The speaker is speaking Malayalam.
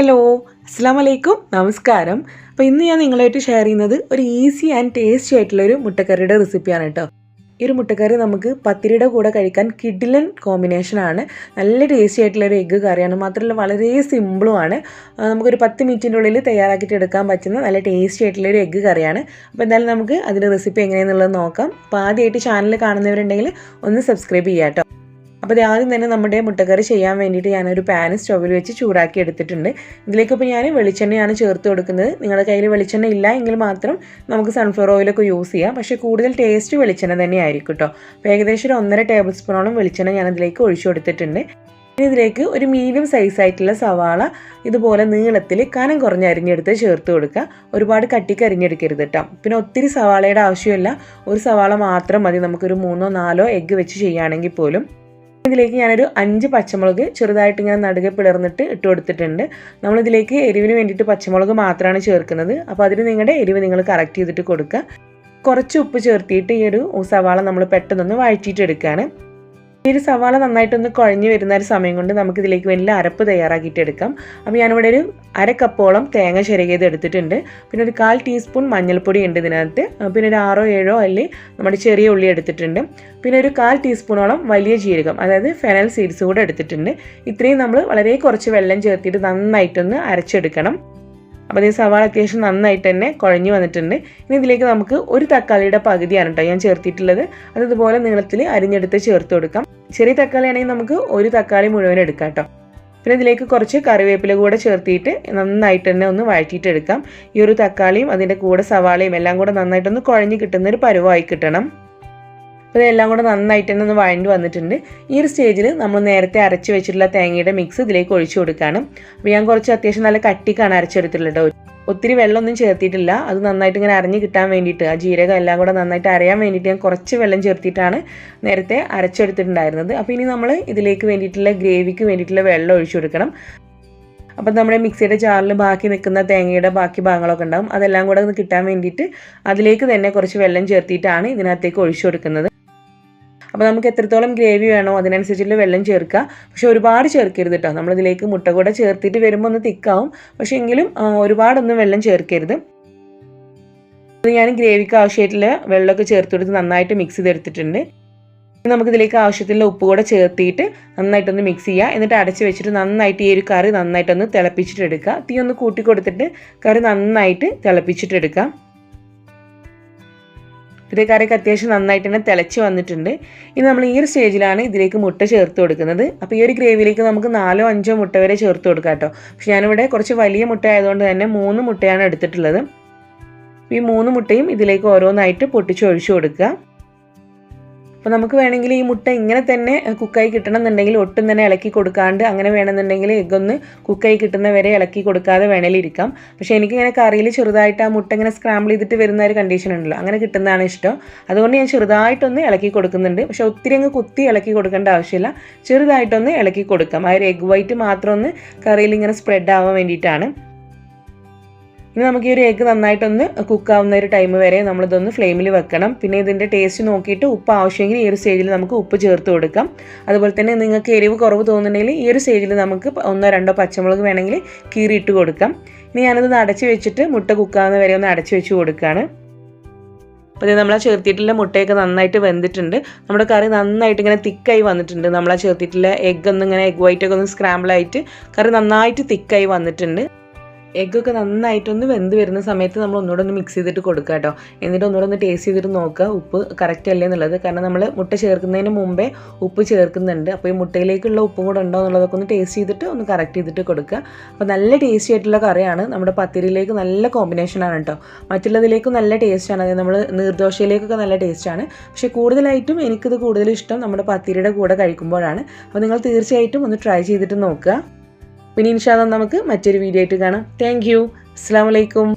ഹലോ, അസ്സാം വലൈക്കും, നമസ്കാരം. അപ്പോൾ ഇന്ന് ഞാൻ നിങ്ങളായിട്ട് ഷെയർ ചെയ്യുന്നത് ഒരു ഈസി ആൻഡ് ടേസ്റ്റി ആയിട്ടുള്ളൊരു മുട്ടക്കറിയുടെ റെസിപ്പിയാണ് കേട്ടോ. ഈ ഒരു മുട്ടക്കറി നമുക്ക് പത്തിരിയുടെ കൂടെ കഴിക്കാൻ കിഡിലൻ കോമ്പിനേഷനാണ്. നല്ല ടേസ്റ്റി ആയിട്ടുള്ളൊരു എഗ്ഗ് കറിയാണ്. മാത്രമല്ല വളരെ സിമ്പിളുമാണ്. നമുക്കൊരു 10 മിനിറ്റിൻ്റെ ഉള്ളിൽ തയ്യാറാക്കിയിട്ട് എടുക്കാൻ പറ്റുന്ന നല്ല ടേസ്റ്റി ആയിട്ടുള്ളൊരു എഗ്ഗ് കറിയാണ്. അപ്പോൾ എന്തായാലും നമുക്ക് അതിൻ്റെ റെസിപ്പി എങ്ങനെയാണെന്നുള്ളത് നോക്കാം. അപ്പോൾ ആദ്യമായിട്ട് ചാനൽ കാണുന്നവരുണ്ടെങ്കിൽ ഒന്ന് സബ്സ്ക്രൈബ് ചെയ്യാം കേട്ടോ. അപ്പോൾ ആദ്യം തന്നെ നമ്മുടെ മുട്ടക്കറി ചെയ്യാൻ വേണ്ടിയിട്ട് ഞാനൊരു പാൻ സ്റ്റൗവിൽ വെച്ച് ചൂടാക്കി എടുത്തിട്ടുണ്ട്. ഇതിലേക്കിപ്പോൾ ഞാൻ വെളിച്ചെണ്ണയാണ് ചേർത്ത് കൊടുക്കുന്നത്. നിങ്ങളുടെ കയ്യിൽ വെളിച്ചെണ്ണ ഇല്ല എങ്കിൽ മാത്രം നമുക്ക് സൺഫ്ലവർ ഓയിലൊക്കെ യൂസ് ചെയ്യാം. പക്ഷേ കൂടുതൽ ടേസ്റ്റ് വെളിച്ചെണ്ണ തന്നെ ആയിരിക്കും കേട്ടോ. അപ്പോൾ ഏകദേശം ഒരു 1.5 ടേബിൾ സ്പൂണോളം വെളിച്ചെണ്ണ ഞാനതിലേക്ക് ഒഴിച്ചു കൊടുത്തിട്ടുണ്ട്. ഇനി ഇതിലേക്ക് ഒരു മീഡിയം സൈസായിട്ടുള്ള സവാള ഇതുപോലെ നീളത്തിൽ കനം കുറഞ്ഞ് അരിഞ്ഞെടുത്ത് ചേർത്ത് കൊടുക്കുക. ഒരുപാട് കട്ടിക്ക് അരിഞ്ഞെടുക്കരുത് കേട്ടോ. പിന്നെ ഒത്തിരി സവാളയുടെ ആവശ്യമില്ല. ഒരു സവാള മാത്രം മതി. നമുക്കൊരു 3-4 എഗ്ഗ് വെച്ച് ചെയ്യുകയാണെങ്കിൽ പോലും. ഇതിലേക്ക് ഞാനൊരു 5 പച്ചമുളക് ചെറുതായിട്ട് ഇങ്ങനെ നടുകെ പിളർന്നിട്ട് ഇട്ട് കൊടുത്തിട്ടുണ്ട്. നമ്മളിതിലേക്ക് എരിവിന് വേണ്ടിയിട്ട് പച്ചമുളക് മാത്രമാണ് ചേർക്കുന്നത്. അപ്പോൾ അതിന് നിങ്ങളുടെ എരിവ് നിങ്ങൾ കറക്റ്റ് ചെയ്തിട്ട് കൊടുക്കുക. കുറച്ച് ഉപ്പ് ചേർത്തിയിട്ട് ഈ ഒരു സവാള നമ്മൾ പെട്ടെന്നൊന്ന് വഴറ്റിയിട്ടെടുക്കുകയാണ്. ഈ ഒരു സവാള നന്നായിട്ടൊന്ന് കുഴഞ്ഞ് വരുന്ന ഒരു സമയം കൊണ്ട് നമുക്കിതിലേക്ക് വലിയ അരപ്പ് തയ്യാറാക്കിയിട്ട് എടുക്കാം. അപ്പോൾ ഞാനിവിടെ ഒരു 1/2 കപ്പോളം തേങ്ങ ചിരകിയത് എടുത്തിട്ടുണ്ട്. പിന്നെ ഒരു 1/4 ടീസ്പൂൺ മഞ്ഞൾപ്പൊടി ഉണ്ട് ഇതിനകത്ത്. പിന്നെ ഒരു 6-7 അല്ലി നമ്മുടെ ചെറിയ ഉള്ളി എടുത്തിട്ടുണ്ട്. പിന്നെ ഒരു 1/4 ടീസ്പൂണോളം വലിയ ജീരകം, അതായത് ഫെനൽ സീഡ്സ് കൂടെ എടുത്തിട്ടുണ്ട്. ഇത്രയും നമ്മൾ വളരെ കുറച്ച് വെള്ളം ചേർത്തിട്ട് നന്നായിട്ടൊന്ന് അരച്ചെടുക്കണം. അപ്പോൾ ഈ സവാള അത്യാവശ്യം നന്നായിട്ട് തന്നെ കുഴഞ്ഞു വന്നിട്ടുണ്ട്. ഇനി ഇതിലേക്ക് നമുക്ക് ഒരു തക്കാളിയുടെ പകുതിയാണ് കേട്ടോ ഞാൻ ചേർത്തിട്ടുള്ളത്. അതുപോലെ നീളത്തിൽ അരിഞ്ഞെടുത്ത് ചേർത്ത് കൊടുക്കാം. ചെറിയ തക്കാളി ആണെങ്കിൽ നമുക്ക് ഒരു തക്കാളി മുഴുവൻ എടുക്കാം കേട്ടോ. പിന്നെ ഇതിലേക്ക് കുറച്ച് കറിവേപ്പില കൂടെ ചേർത്തിട്ട് നന്നായിട്ട് തന്നെ ഒന്ന് വഴറ്റിയിട്ടെടുക്കാം. ഈ ഒരു തക്കാളിയും അതിൻ്റെ കൂടെ സവാളയും എല്ലാം കൂടെ നന്നായിട്ടൊന്ന് കുഴഞ്ഞ് കിട്ടുന്ന ഒരു പരുവമായി കിട്ടണം. അപ്പോൾ ഇതെല്ലാം കൂടെ നന്നായിട്ട് തന്നെ ഒന്ന് വഴണ്ടി വന്നിട്ടുണ്ട്. ഈ ഒരു സ്റ്റേജിൽ നമ്മൾ നേരത്തെ അരച്ച് വെച്ചിട്ടുള്ള തേങ്ങയുടെ മിക്സ് ഇതിലേക്ക് ഒഴിച്ചു കൊടുക്കുകയാണ്. അപ്പോൾ ഞാൻ കുറച്ച് അത്യാവശ്യം നല്ല കട്ടിക്കാണ് അരച്ചെടുത്തിട്ടുള്ളത് കേട്ടോ. ഒത്തിരി വെള്ളമൊന്നും ചേർത്തിട്ടില്ല. അത് നന്നായിട്ട് ഇങ്ങനെ അരഞ്ഞ് കിട്ടാൻ വേണ്ടിയിട്ട്, ആ ജീരകം എല്ലാം കൂടെ നന്നായിട്ട് അരയാൻ വേണ്ടിയിട്ട് ഞാൻ കുറച്ച് വെള്ളം ചേർത്തിട്ടാണ് നേരത്തെ അരച്ചെടുത്തിട്ടുണ്ടായിരുന്നത്. അപ്പോൾ ഇനി നമ്മൾ ഇതിലേക്ക് വേണ്ടിയിട്ടുള്ള ഗ്രേവിക്ക് വേണ്ടിയിട്ടുള്ള വെള്ളം ഒഴിച്ചു കൊടുക്കണം. അപ്പം നമ്മുടെ മിക്സിയുടെ ജാറിൽ ബാക്കി നിൽക്കുന്ന തേങ്ങയുടെ ബാക്കി ഭാഗങ്ങളൊക്കെ ഉണ്ടാകും. അതെല്ലാം കൂടെ ഒന്ന് കിട്ടാൻ വേണ്ടിയിട്ട് അതിലേക്ക് തന്നെ കുറച്ച് വെള്ളം ചേർത്തിട്ടാണ് ഇതിനകത്തേക്ക് ഒഴിച്ചു കൊടുക്കുന്നത്. അപ്പോൾ നമുക്ക് എത്രത്തോളം ഗ്രേവി വേണോ അതിനനുസരിച്ചുള്ള വെള്ളം ചേർക്കുക. പക്ഷേ ഒരുപാട് ചേർക്കരുത് കേട്ടോ. നമ്മളിതിലേക്ക് മുട്ട കൂടെ ചേർത്തിട്ട് വരുമ്പോൾ ഒന്ന് തിക്കാവും. പക്ഷേ എങ്കിലും ഒരുപാടൊന്നും വെള്ളം ചേർക്കരുത്. അത് ഞാൻ ഗ്രേവിക്ക് ആവശ്യമായിട്ടുള്ള വെള്ളമൊക്കെ ചേർത്ത് കൊടുത്ത് നന്നായിട്ട് മിക്സ് ചെയ്തെടുത്തിട്ടുണ്ട്. നമുക്കിതിലേക്ക് ആവശ്യത്തിലുള്ള ഉപ്പ് കൂടെ ചേർത്തിട്ട് നന്നായിട്ടൊന്ന് മിക്സ് ചെയ്യുക. എന്നിട്ട് അടച്ച് വെച്ചിട്ട് നന്നായിട്ട് ഈ ഒരു കറി നന്നായിട്ടൊന്ന് തിളപ്പിച്ചിട്ടെടുക്കുക. തീ ഒന്ന് കൂട്ടി കൊടുത്തിട്ട് കറി നന്നായിട്ട് തിളപ്പിച്ചിട്ടെടുക്കാം. ഇത് കറിയൊക്കെ അത്യാവശ്യം നന്നായിട്ട് തന്നെ തിളച്ച് വന്നിട്ടുണ്ട്. ഇനി നമ്മൾ ഈ ഒരു സ്റ്റേജിലാണ് ഇതിലേക്ക് മുട്ട ചേർത്ത് കൊടുക്കുന്നത്. അപ്പോൾ ഈ ഒരു ഗ്രേവിയിലേക്ക് നമുക്ക് 4-5 മുട്ട വരെ ചേർത്ത് കൊടുക്കാം കേട്ടോ. പക്ഷെ ഞാനിവിടെ കുറച്ച് വലിയ മുട്ട ആയതുകൊണ്ട് തന്നെ 3 മുട്ടയാണ് എടുത്തിട്ടുള്ളത്. ഈ 3 മുട്ടയും ഇതിലേക്ക് ഓരോന്നായിട്ട് പൊട്ടിച്ച് ഒഴിച്ചു കൊടുക്കുക. അപ്പോൾ നമുക്ക് വേണമെങ്കിൽ ഈ മുട്ട ഇങ്ങനെ തന്നെ കുക്കായി കിട്ടണം എന്നുണ്ടെങ്കിൽ ഒട്ടും തന്നെ ഇളക്കി കൊടുക്കാണ്ട്, അങ്ങനെ വേണമെന്നുണ്ടെങ്കിൽ എഗ്ഗൊന്ന് കുക്കായി കിട്ടുന്ന വരെ ഇളക്കി കൊടുക്കാതെ വേണമെങ്കിൽ ഇരിക്കാം. പക്ഷേ എനിക്കിങ്ങനെ കറിയിൽ ചെറുതായിട്ട് ആ മുട്ട ഇങ്ങനെ സ്ക്രാമ്പിൾ ചെയ്തിട്ട് വരുന്ന ഒരു കണ്ടീഷൻ ഉണ്ടല്ലോ, അങ്ങനെ കിട്ടുന്നതാണ് ഇഷ്ടം. അതുകൊണ്ട് ഞാൻ ചെറുതായിട്ടൊന്ന് ഇളക്കി കൊടുക്കുന്നുണ്ട്. പക്ഷേ ഒത്തിരി അങ്ങ് കുത്തി ഇളക്കി കൊടുക്കേണ്ട ആവശ്യമില്ല. ചെറുതായിട്ടൊന്ന് ഇളക്കി കൊടുക്കാം. ആ ഒരു എഗ് വൈറ്റ് മാത്രം ഒന്ന് കറിയിൽ ഇങ്ങനെ സ്പ്രെഡ് ആവാൻ വേണ്ടിയിട്ടാണ്. ഇനി നമുക്ക് ഈ ഒരു എഗ്ഗ് നന്നായിട്ടൊന്ന് കുക്കാവുന്ന ഒരു ടൈം വരെ നമ്മളിതൊന്ന് ഫ്ലെയിമിൽ വെക്കണം. പിന്നെ ഇതിൻ്റെ ടേസ്റ്റ് നോക്കിയിട്ട് ഉപ്പ് ആവശ്യമെങ്കിൽ ഈ ഒരു സ്റ്റേജിൽ നമുക്ക് ഉപ്പ് ചേർത്ത് കൊടുക്കാം. അതുപോലെ തന്നെ നിങ്ങൾക്ക് എരിവ് കുറവ് തോന്നുന്നുണ്ടെങ്കിൽ ഈ ഒരു സ്റ്റേജിൽ നമുക്ക് 1-2 പച്ചമുളക് വേണമെങ്കിൽ കീറിയിട്ട് കൊടുക്കാം. ഇനി ഞാനത് അടച്ച് വെച്ചിട്ട് മുട്ട കുക്കാവുന്ന വരെ ഒന്ന് അടച്ച് വെച്ച് കൊടുക്കുകയാണ്. അപ്പോൾ ഇത് നമ്മൾ ചേർത്തിട്ടുള്ള മുട്ടയൊക്കെ നന്നായിട്ട് വെന്തിട്ടുണ്ട്. നമ്മുടെ കറി നന്നായിട്ട് ഇങ്ങനെ തിക്കായി വന്നിട്ടുണ്ട്. നമ്മൾ ചേർത്തിട്ടുള്ള എഗ്ഗ് ഒന്ന് ഇങ്ങനെ എഗ് വൈറ്റൊക്കെ ഒന്ന് സ്ക്രാമ്പിളായിട്ട് കറി നന്നായിട്ട് തിക്കായി വന്നിട്ടുണ്ട്. എഗ്ഗൊക്കെ നന്നായിട്ടൊന്ന് വെന്ത് വരുന്ന സമയത്ത് നമ്മൾ ഒന്നുകൂടെ ഒന്ന് മിക്സ് ചെയ്തിട്ട് കൊടുക്കുക കേട്ടോ. എന്നിട്ട് ഒന്നുകൂടെ ഒന്ന് ടേസ്റ്റ് ചെയ്തിട്ട് നോക്കുക ഉപ്പ് കറക്റ്റ് അല്ലേ എന്നുള്ളത്. കാരണം നമ്മൾ മുട്ട ചേർക്കുന്നതിന് മുമ്പേ ഉപ്പ് ചേർക്കുന്നുണ്ട്. അപ്പോൾ ഈ മുട്ടയിലേക്കുള്ള ഉപ്പും കൂടെ ഉണ്ടോ എന്നുള്ളതൊക്കെ ഒന്ന് ടേസ്റ്റ് ചെയ്തിട്ട് ഒന്ന് കറക്റ്റ് ചെയ്തിട്ട് കൊടുക്കുക. അപ്പോൾ നല്ല ടേസ്റ്റി ആയിട്ടുള്ള കറിയാണ്. നമ്മുടെ പത്തിരിയിലേക്ക് നല്ല കോമ്പിനേഷനാണ് കേട്ടോ. മറ്റുള്ളതിലേക്കും നല്ല ടേസ്റ്റാണ്. അതായത് നമ്മൾ നീർദോശയിലേക്കൊക്കെ നല്ല ടേസ്റ്റാണ്. പക്ഷേ കൂടുതലായിട്ടും എനിക്കിത് കൂടുതൽ ഇഷ്ടം നമ്മുടെ പത്തിരിയുടെ കൂടെ കഴിക്കുമ്പോഴാണ്. അപ്പോൾ നിങ്ങൾ തീർച്ചയായിട്ടും ഒന്ന് ട്രൈ ചെയ്തിട്ട് നോക്കുക. പിന്നെ ഇൻഷാ അല്ലാഹ് നമുക്ക് മറ്റൊരു വീഡിയോ ആയിട്ട് കാണാം. Thank you. അസ്സലാമു അലൈക്കും.